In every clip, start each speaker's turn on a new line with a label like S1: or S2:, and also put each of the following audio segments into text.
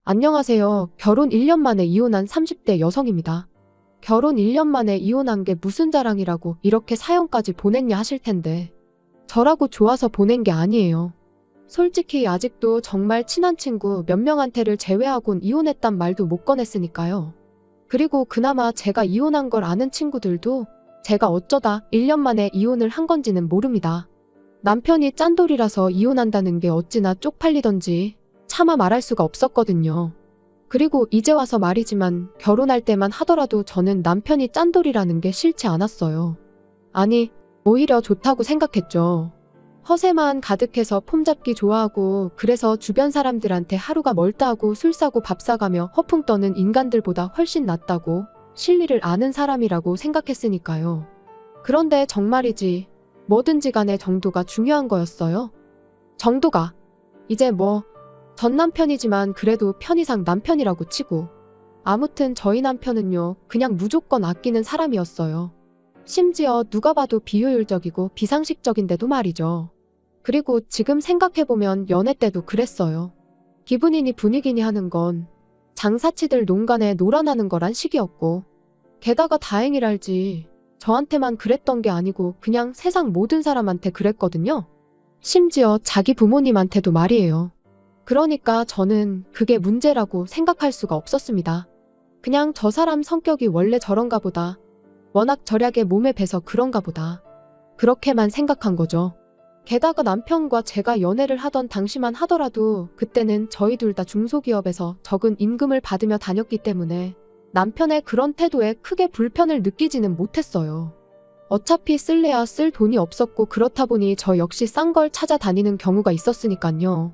S1: 안녕하세요. 결혼 1년 만에 이혼한 30대 여성입니다. 결혼 1년 만에 이혼한 게 무슨 자랑이라고 이렇게 사연까지 보냈냐 하실 텐데 저라고 좋아서 보낸 게 아니에요. 솔직히 아직도 정말 친한 친구 몇 명한테를 제외하곤 이혼했단 말도 못 꺼냈으니까요. 그리고 그나마 제가 이혼한 걸 아는 친구들도 제가 어쩌다 1년 만에 이혼을 한 건지는 모릅니다. 남편이 짠돌이라서 이혼한다는 게 어찌나 쪽팔리던지 차마 말할 수가 없었거든요. 그리고 이제 와서 말이지만 결혼할 때만 하더라도 저는 남편이 짠돌이라는 게 싫지 않았어요. 아니, 오히려 좋다고 생각했죠. 허세만 가득해서 폼잡기 좋아하고 그래서 주변 사람들한테 하루가 멀다 하고 술 사고 밥 사가며 허풍 떠는 인간들보다 훨씬 낫다고 실리를 아는 사람이라고 생각했으니까요. 그런데 정말이지 뭐든지 간에 정도가 중요한 거였어요. 정도가. 이제 전 남편이지만 그래도 편의상 남편이라고 치고 아무튼 저희 남편은요 그냥 무조건 아끼는 사람이었어요. 심지어 누가 봐도 비효율적이고 비상식적인데도 말이죠. 그리고 지금 생각해보면 연애 때도 그랬어요. 기분이니 분위기니 하는 건 장사치들 농간에 놀아나는 거란 식이었고 게다가 다행이랄지 저한테만 그랬던 게 아니고 그냥 세상 모든 사람한테 그랬거든요. 심지어 자기 부모님한테도 말이에요. 그러니까 저는 그게 문제라고 생각할 수가 없었습니다. 그냥 저 사람 성격이 원래 저런가 보다. 워낙 절약에 몸에 배서 그런가 보다. 그렇게만 생각한 거죠. 게다가 남편과 제가 연애를 하던 당시만 하더라도 그때는 저희 둘 다 중소기업에서 적은 임금을 받으며 다녔기 때문에 남편의 그런 태도에 크게 불편을 느끼지는 못했어요. 어차피 쓸래야 쓸 돈이 없었고 그렇다 보니 저 역시 싼 걸 찾아다니는 경우가 있었으니까요.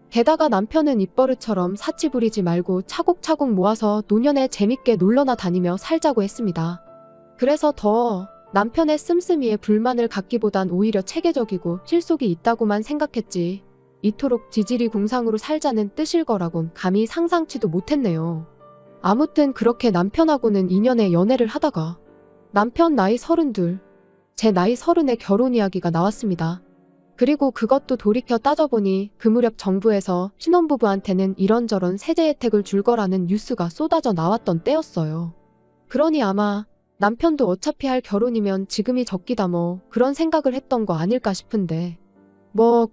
S1: 게다가 남편은 입버릇처럼 사치 부리지 말고 차곡차곡 모아서 노년에 재밌게 놀러나 다니며 살자고 했습니다. 그래서 더 남편의 씀씀이에 불만을 갖기보단 오히려 체계적이고 실속이 있다고만 생각했지 이토록 지질이 궁상으로 살자는 뜻일 거라곤 감히 상상치도 못했네요. 아무튼 그렇게 남편하고는 2년의 연애를 하다가 남편 나이 32, 제 나이 30에 결혼 이야기가 나왔습니다. 그리고 그것도 돌이켜 따져보니 그 무렵 정부에서 신혼부부한테는 이런저런 세제 혜택을 줄 거라는 뉴스가 쏟아져 나왔던 때였어요. 그러니 아마 남편도 어차피 할 결혼이면 지금이 적기다 그런 생각을 했던 거 아닐까 싶은데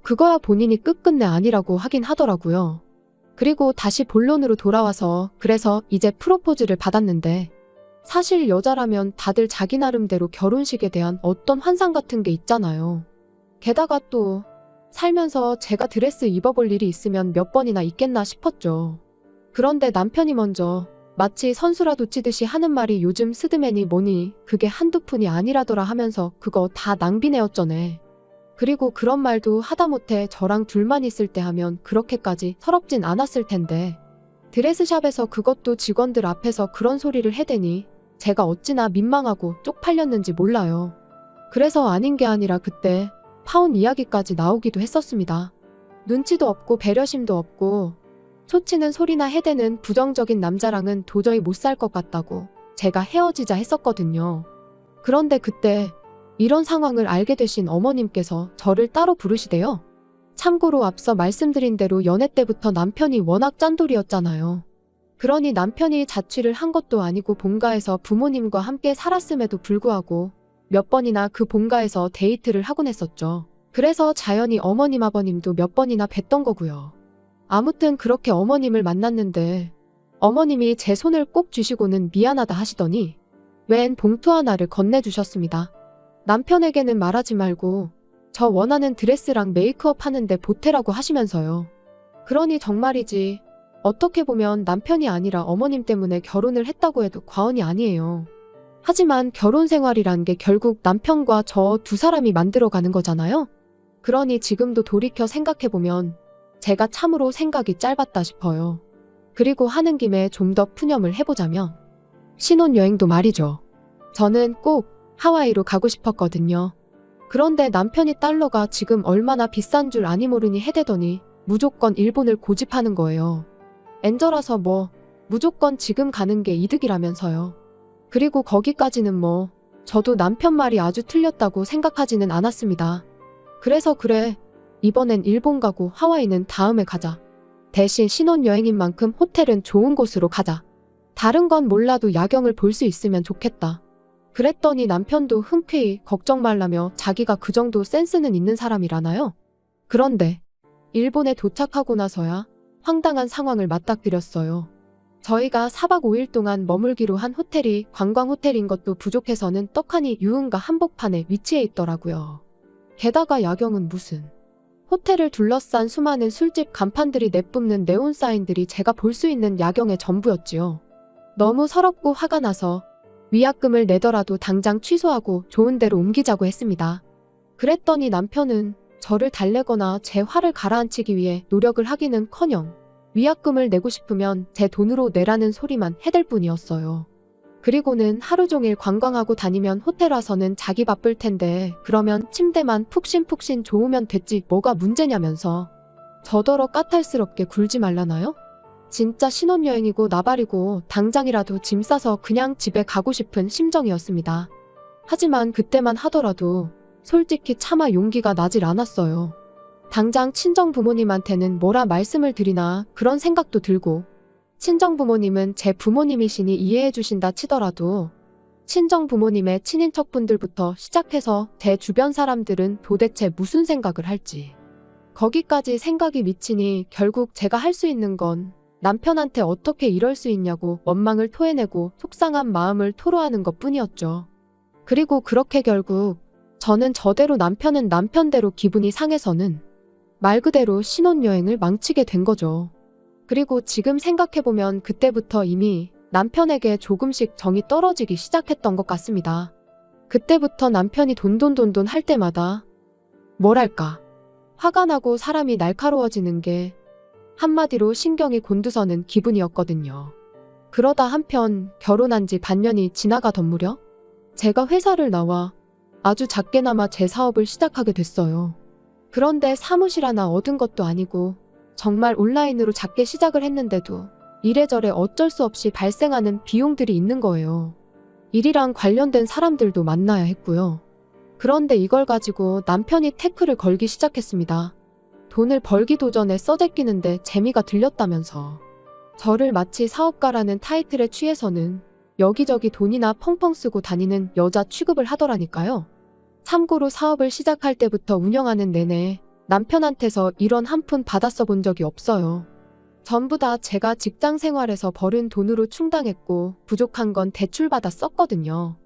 S1: 그거야 본인이 끝끝내 아니라고 하긴 하더라고요. 그리고 다시 본론으로 돌아와서 그래서 이제 프로포즈를 받았는데 사실 여자라면 다들 자기 나름대로 결혼식에 대한 어떤 환상 같은 게 있잖아요. 게다가 또 살면서 제가 드레스 입어볼 일이 있으면 몇 번이나 있겠나 싶었죠. 그런데 남편이 먼저 마치 선수라도 치듯이 하는 말이 요즘 스드메니 뭐니 그게 한두 푼이 아니라더라 하면서 그거 다 낭비네 어쩌네. 그리고 그런 말도 하다못해 저랑 둘만 있을 때 하면 그렇게까지 서럽진 않았을 텐데 드레스샵에서 그것도 직원들 앞에서 그런 소리를 해대니 제가 어찌나 민망하고 쪽팔렸는지 몰라요. 그래서 아닌 게 아니라 그때 파혼 이야기까지 나오기도 했었습니다. 눈치도 없고 배려심도 없고 초치는 소리나 해대는 부정적인 남자랑은 도저히 못 살 것 같다고 제가 헤어지자 했었거든요. 그런데 그때 이런 상황을 알게 되신 어머님께서 저를 따로 부르시대요. 참고로 앞서 말씀드린 대로 연애 때부터 남편이 워낙 짠돌이었잖아요. 그러니 남편이 자취를 한 것도 아니고 본가에서 부모님과 함께 살았음에도 불구하고 몇 번이나 그 본가에서 데이트를 하곤 했었죠. 그래서 자연히 어머님 아버님도 몇 번이나 뵀던 거고요. 아무튼 그렇게 어머님을 만났는데 어머님이 제 손을 꼭 쥐시고는 미안하다 하시더니 웬 봉투 하나를 건네주셨습니다. 남편에게는 말하지 말고 저 원하는 드레스랑 메이크업 하는데 보태라고 하시면서요. 그러니 정말이지 어떻게 보면 남편이 아니라 어머님 때문에 결혼을 했다고 해도 과언이 아니에요. 하지만 결혼 생활이란 게 결국 남편과 저 두 사람이 만들어가는 거잖아요. 그러니 지금도 돌이켜 생각해보면 제가 참으로 생각이 짧았다 싶어요. 그리고 하는 김에 좀 더 푸념을 해보자면 신혼여행도 말이죠. 저는 꼭 하와이로 가고 싶었거든요. 그런데 남편이 달러가 지금 얼마나 비싼 줄 아니 모르니 해대더니 무조건 일본을 고집하는 거예요. 엔저라서 무조건 지금 가는 게 이득이라면서요. 그리고 거기까지는 저도 남편 말이 아주 틀렸다고 생각하지는 않았습니다. 그래서 그래, 이번엔 일본 가고 하와이는 다음에 가자. 대신 신혼여행인 만큼 호텔은 좋은 곳으로 가자. 다른 건 몰라도 야경을 볼 수 있으면 좋겠다. 그랬더니 남편도 흔쾌히 걱정 말라며 자기가 그 정도 센스는 있는 사람이라나요? 그런데 일본에 도착하고 나서야 황당한 상황을 맞닥뜨렸어요. 저희가 4박 5일 동안 머물기로 한 호텔이 관광 호텔인 것도 부족해서는 떡하니 유흥가 한복판에 위치해 있더라고요. 게다가 야경은 무슨. 호텔을 둘러싼 수많은 술집 간판들이 내뿜는 네온 사인들이 제가 볼 수 있는 야경의 전부였지요. 너무 서럽고 화가 나서 위약금을 내더라도 당장 취소하고 좋은 데로 옮기자고 했습니다. 그랬더니 남편은 저를 달래거나 제 화를 가라앉히기 위해 노력을 하기는커녕 위약금을 내고 싶으면 제 돈으로 내라는 소리만 해댈 뿐이었어요. 그리고는 하루 종일 관광하고 다니면 호텔 와서는 자기 바쁠 텐데 그러면 침대만 푹신푹신 좋으면 됐지 뭐가 문제냐면서 저더러 까탈스럽게 굴지 말라나요? 진짜 신혼여행이고 나발이고 당장이라도 짐 싸서 그냥 집에 가고 싶은 심정이었습니다. 하지만 그때만 하더라도 솔직히 차마 용기가 나질 않았어요. 당장 친정부모님한테는 뭐라 말씀을 드리나 그런 생각도 들고 친정부모님은 제 부모님이시니 이해해 주신다 치더라도 친정부모님의 친인척분들부터 시작해서 제 주변 사람들은 도대체 무슨 생각을 할지 거기까지 생각이 미치니 결국 제가 할 수 있는 건 남편한테 어떻게 이럴 수 있냐고 원망을 토해내고 속상한 마음을 토로하는 것뿐이었죠. 그리고 그렇게 결국 저는 저대로 남편은 남편대로 기분이 상해서는 말 그대로 신혼여행을 망치게 된 거죠. 그리고 지금 생각해보면 그때부터 이미 남편에게 조금씩 정이 떨어지기 시작했던 것 같습니다. 그때부터 남편이 돈돈돈돈 할 때마다 뭐랄까 화가 나고 사람이 날카로워지는 게 한마디로 신경이 곤두서는 기분이었거든요. 그러다 한편 결혼한 지 반년이 지나가던 무렵 제가 회사를 나와 아주 작게나마 제 사업을 시작하게 됐어요. 그런데 사무실 하나 얻은 것도 아니고 정말 온라인으로 작게 시작을 했는데도 이래저래 어쩔 수 없이 발생하는 비용들이 있는 거예요. 일이랑 관련된 사람들도 만나야 했고요. 그런데 이걸 가지고 남편이 태클을 걸기 시작했습니다. 돈을 벌기도 전에 써제끼는데 재미가 들렸다면서 저를 마치 사업가라는 타이틀에 취해서는 여기저기 돈이나 펑펑 쓰고 다니는 여자 취급을 하더라니까요. 참고로 사업을 시작할 때부터 운영하는 내내 남편한테서 이런 한 푼 받아 써본 적이 없어요. 전부 다 제가 직장 생활에서 벌은 돈으로 충당했고 부족한 건 대출받아 썼거든요.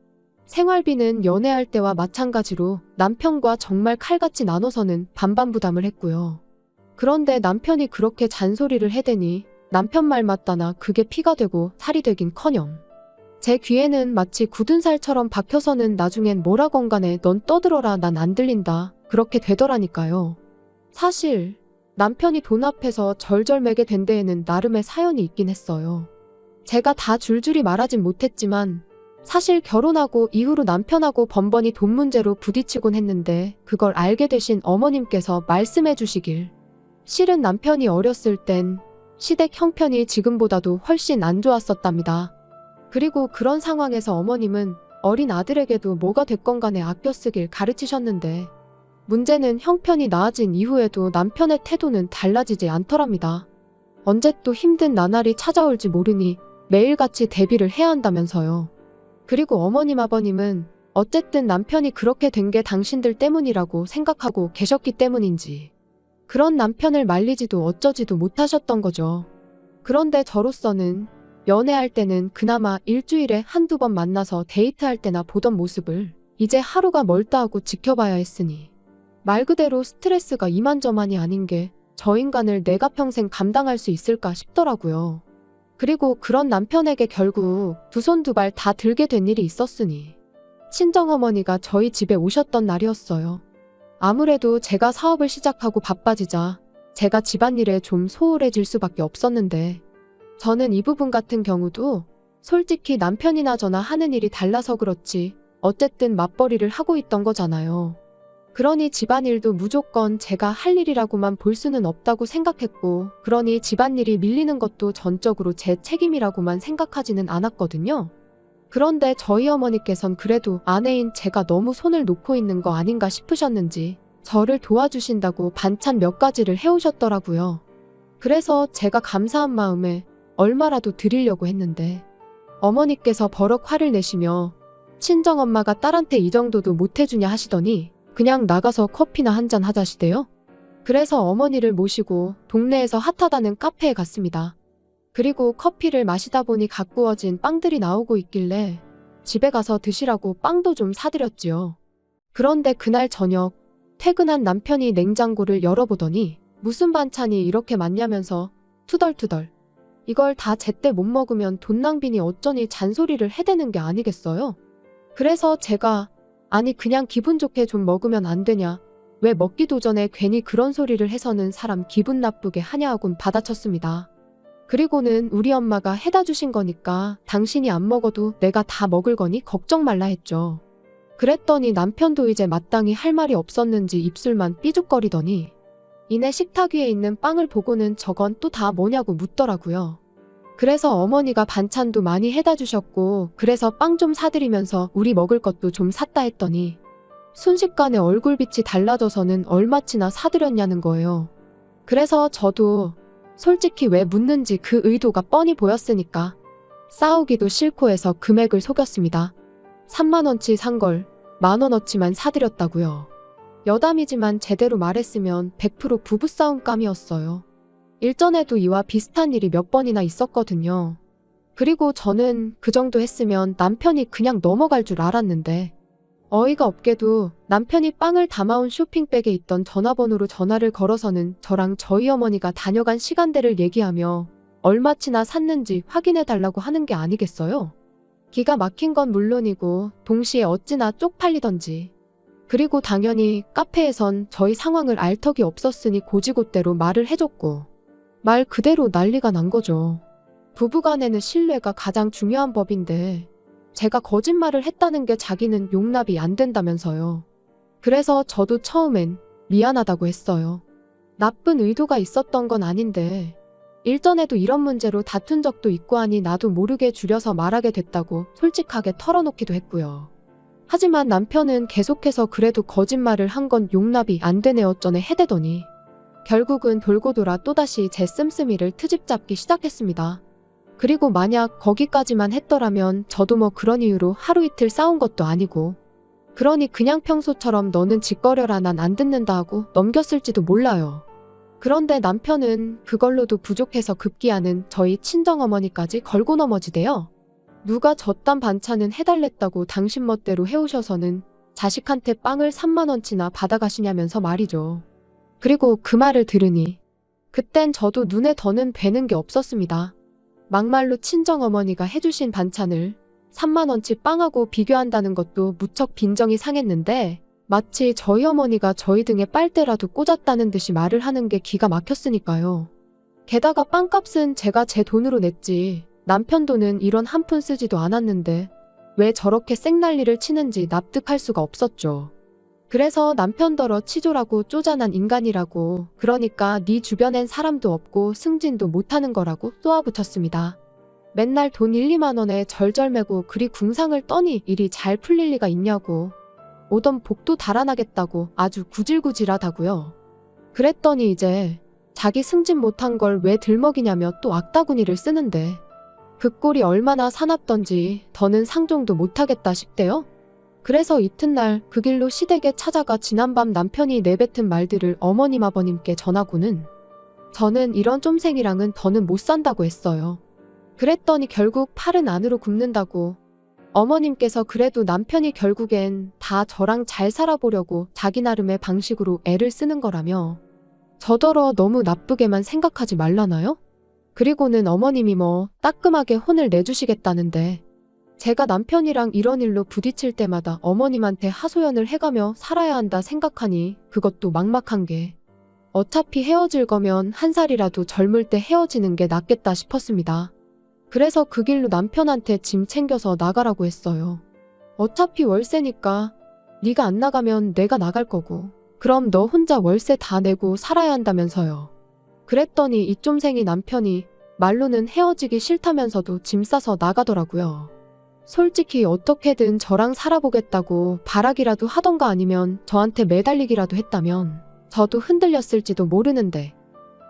S1: 생활비는 연애할 때와 마찬가지로 남편과 정말 칼같이 나눠서는 반반 부담을 했고요. 그런데 남편이 그렇게 잔소리를 해대니 남편 말 맞다나 그게 피가 되고 살이 되긴커녕 제 귀에는 마치 굳은 살처럼 박혀서는 나중엔 뭐라건 간에 넌 떠들어라 난 안 들린다 그렇게 되더라니까요. 사실 남편이 돈 앞에서 절절매게 된 데에는 나름의 사연이 있긴 했어요. 제가 다 줄줄이 말하진 못했지만 사실 결혼하고 이후로 남편하고 번번이 돈 문제로 부딪히곤 했는데 그걸 알게 되신 어머님께서 말씀해 주시길 실은 남편이 어렸을 땐 시댁 형편이 지금보다도 훨씬 안 좋았었답니다. 그리고 그런 상황에서 어머님은 어린 아들에게도 뭐가 됐건 간에 아껴 쓰길 가르치셨는데 문제는 형편이 나아진 이후에도 남편의 태도는 달라지지 않더랍니다. 언제 또 힘든 나날이 찾아올지 모르니 매일같이 대비를 해야 한다면서요. 그리고 어머님 아버님은 어쨌든 남편이 그렇게 된 게 당신들 때문이라고 생각하고 계셨기 때문인지 그런 남편을 말리지도 어쩌지도 못하셨던 거죠. 그런데 저로서는 연애할 때는 그나마 일주일에 한두 번 만나서 데이트할 때나 보던 모습을 이제 하루가 멀다 하고 지켜봐야 했으니 말 그대로 스트레스가 이만저만이 아닌 게 저 인간을 내가 평생 감당할 수 있을까 싶더라고요. 그리고 그런 남편에게 결국 두 손 두 발 다 들게 된 일이 있었으니 친정어머니가 저희 집에 오셨던 날이었어요. 아무래도 제가 사업을 시작하고 바빠지자 제가 집안일에 좀 소홀해질 수밖에 없었는데 저는 이 부분 같은 경우도 솔직히 남편이나 저나 하는 일이 달라서 그렇지 어쨌든 맞벌이를 하고 있던 거잖아요. 그러니 집안일도 무조건 제가 할 일이라고만 볼 수는 없다고 생각했고 그러니 집안일이 밀리는 것도 전적으로 제 책임이라고만 생각하지는 않았거든요. 그런데 저희 어머니께선 그래도 아내인 제가 너무 손을 놓고 있는 거 아닌가 싶으셨는지 저를 도와주신다고 반찬 몇 가지를 해오셨더라고요. 그래서 제가 감사한 마음에 얼마라도 드리려고 했는데 어머니께서 버럭 화를 내시며 친정엄마가 딸한테 이 정도도 못해주냐 하시더니 그냥 나가서 커피나 한잔 하자시대요. 그래서 어머니를 모시고 동네에서 핫하다는 카페에 갔습니다. 그리고 커피를 마시다 보니 가꾸어진 빵들이 나오고 있길래 집에 가서 드시라고 빵도 좀 사드렸지요. 그런데 그날 저녁 퇴근한 남편이 냉장고를 열어보더니 무슨 반찬이 이렇게 많냐면서 투덜투덜 이걸 다 제때 못 먹으면 돈 낭비니 어쩌니 잔소리를 해대는 게 아니겠어요? 그래서 제가 아니 그냥 기분 좋게 좀 먹으면 안 되냐? 왜 먹기도 전에 괜히 그런 소리를 해서는 사람 기분 나쁘게 하냐 하곤 받아쳤습니다. 그리고는 우리 엄마가 해다 주신 거니까 당신이 안 먹어도 내가 다 먹을 거니 걱정 말라 했죠. 그랬더니 남편도 이제 마땅히 할 말이 없었는지 입술만 삐죽거리더니 이내 식탁 위에 있는 빵을 보고는 저건 또 다 뭐냐고 묻더라고요. 그래서 어머니가 반찬도 많이 해다 주셨고 그래서 빵 좀 사드리면서 우리 먹을 것도 좀 샀다 했더니 순식간에 얼굴빛이 달라져서는 얼마치나 사드렸냐는 거예요. 그래서 저도 솔직히 왜 묻는지 그 의도가 뻔히 보였으니까 싸우기도 싫고 해서 금액을 속였습니다. 3만 원치 산 걸 10,000원어치만 사드렸다고요. 여담이지만 제대로 말했으면 100% 부부싸움감이었어요. 일전에도 이와 비슷한 일이 몇 번이나 있었거든요. 그리고 저는 그 정도 했으면 남편이 그냥 넘어갈 줄 알았는데 어이가 없게도 남편이 빵을 담아온 쇼핑백에 있던 전화번호로 전화를 걸어서는 저랑 저희 어머니가 다녀간 시간대를 얘기하며 얼마치나 샀는지 확인해달라고 하는 게 아니겠어요? 기가 막힌 건 물론이고 동시에 어찌나 쪽팔리던지. 그리고 당연히 카페에선 저희 상황을 알 턱이 없었으니 고지고대로 말을 해줬고 말 그대로 난리가 난 거죠. 부부간에는 신뢰가 가장 중요한 법인데 제가 거짓말을 했다는 게 자기는 용납이 안 된다면서요. 그래서 저도 처음엔 미안하다고 했어요. 나쁜 의도가 있었던 건 아닌데 일전에도 이런 문제로 다툰 적도 있고 하니 나도 모르게 줄여서 말하게 됐다고 솔직하게 털어놓기도 했고요. 하지만 남편은 계속해서 그래도 거짓말을 한 건 용납이 안 되네 어쩌네 해대더니 결국은 돌고 돌아 또다시 제 씀씀이를 트집 잡기 시작했습니다. 그리고 만약 거기까지만 했더라면 저도 뭐 그런 이유로 하루 이틀 싸운 것도 아니고 그러니 그냥 평소처럼 너는 짓거려라 난 안 듣는다 하고 넘겼을지도 몰라요. 그런데 남편은 그걸로도 부족해서 급기야는 저희 친정어머니까지 걸고 넘어지대요. 누가 저딴 반찬은 해달랬다고 당신 멋대로 해오셔서는 자식한테 빵을 3만 원치나 받아가시냐면서 말이죠. 그리고 그 말을 들으니 그땐 저도 눈에 더는 뵈는 게 없었습니다. 막말로 친정어머니가 해주신 반찬을 3만 원치 빵하고 비교한다는 것도 무척 빈정이 상했는데 마치 저희 어머니가 저희 등에 빨대라도 꽂았다는 듯이 말을 하는 게 기가 막혔으니까요. 게다가 빵값은 제가 제 돈으로 냈지 남편 돈은 이런 한 푼 쓰지도 않았는데 왜 저렇게 생난리를 치는지 납득할 수가 없었죠. 그래서 남편더러 치졸하고 쪼잔한 인간이라고 그러니까 네 주변엔 사람도 없고 승진도 못하는 거라고 쏘아붙였습니다. 맨날 돈 1, 2만 원에 절절매고 그리 궁상을 떠니 일이 잘 풀릴 리가 있냐고 오던 복도 달아나겠다고 아주 구질구질하다고요. 그랬더니 이제 자기 승진 못한 걸 왜 들먹이냐며 또 악다구니를 쓰는데 그 꼴이 얼마나 사납던지 더는 상종도 못하겠다 싶대요. 그래서 이튿날 그 길로 시댁에 찾아가 지난밤 남편이 내뱉은 말들을 어머님 아버님께 전하고는 저는 이런 쫌생이랑은 더는 못 산다고 했어요. 그랬더니 결국 팔은 안으로 굽는다고 어머님께서 그래도 남편이 결국엔 다 저랑 잘 살아보려고 자기 나름의 방식으로 애를 쓰는 거라며 저더러 너무 나쁘게만 생각하지 말라나요? 그리고는 어머님이 뭐 따끔하게 혼을 내주시겠다는데 제가 남편이랑 이런 일로 부딪힐 때마다 어머님한테 하소연을 해가며 살아야 한다 생각하니 그것도 막막한 게 어차피 헤어질 거면 한 살이라도 젊을 때 헤어지는 게 낫겠다 싶었습니다. 그래서 그 길로 남편한테 짐 챙겨서 나가라고 했어요. 어차피 월세니까 네가 안 나가면 내가 나갈 거고 그럼 너 혼자 월세 다 내고 살아야 한다면서요. 그랬더니 이 쫌생이 남편이 말로는 헤어지기 싫다면서도 짐 싸서 나가더라고요. 솔직히 어떻게든 저랑 살아보겠다고 바라기라도 하던가 아니면 저한테 매달리기라도 했다면 저도 흔들렸을지도 모르는데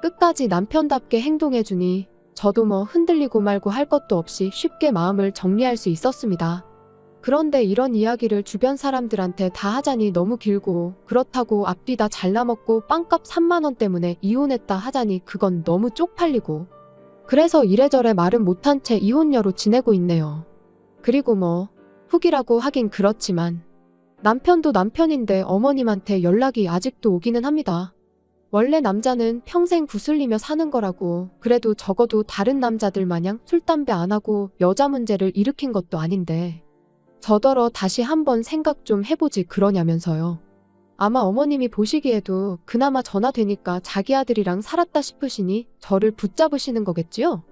S1: 끝까지 남편답게 행동해주니 저도 뭐 흔들리고 말고 할 것도 없이 쉽게 마음을 정리할 수 있었습니다. 그런데 이런 이야기를 주변 사람들한테 다 하자니 너무 길고, 그렇다고 앞뒤 다 잘라먹고 빵값 3만 원 때문에 이혼했다 하자니 그건 너무 쪽팔리고, 그래서 이래저래 말은 못한 채 이혼녀로 지내고 있네요. 그리고 뭐 후기라고 하긴 그렇지만 남편도 남편인데 어머님한테 연락이 아직도 오기는 합니다. 원래 남자는 평생 구슬리며 사는 거라고, 그래도 적어도 다른 남자들 마냥 술, 담배 안 하고 여자 문제를 일으킨 것도 아닌데 저더러 다시 한번 생각 좀 해보지 그러냐면서요. 아마 어머님이 보시기에도 그나마 전화되니까 자기 아들이랑 살았다 싶으시니 저를 붙잡으시는 거겠지요?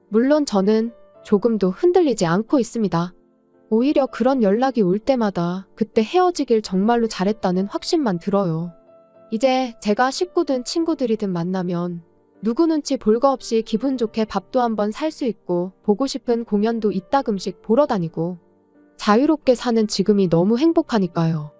S1: 물론 저는 조금도 흔들리지 않고 있습니다. 오히려 그런 연락이 올 때마다 그때 헤어지길 정말로 잘했다는 확신만 들어요. 이제 제가 식구든 친구들이든 만나면 누구 눈치 볼 거 없이 기분 좋게 밥도 한번 살 수 있고, 보고 싶은 공연도 이따금씩 보러 다니고 자유롭게 사는 지금이 너무 행복하니까요.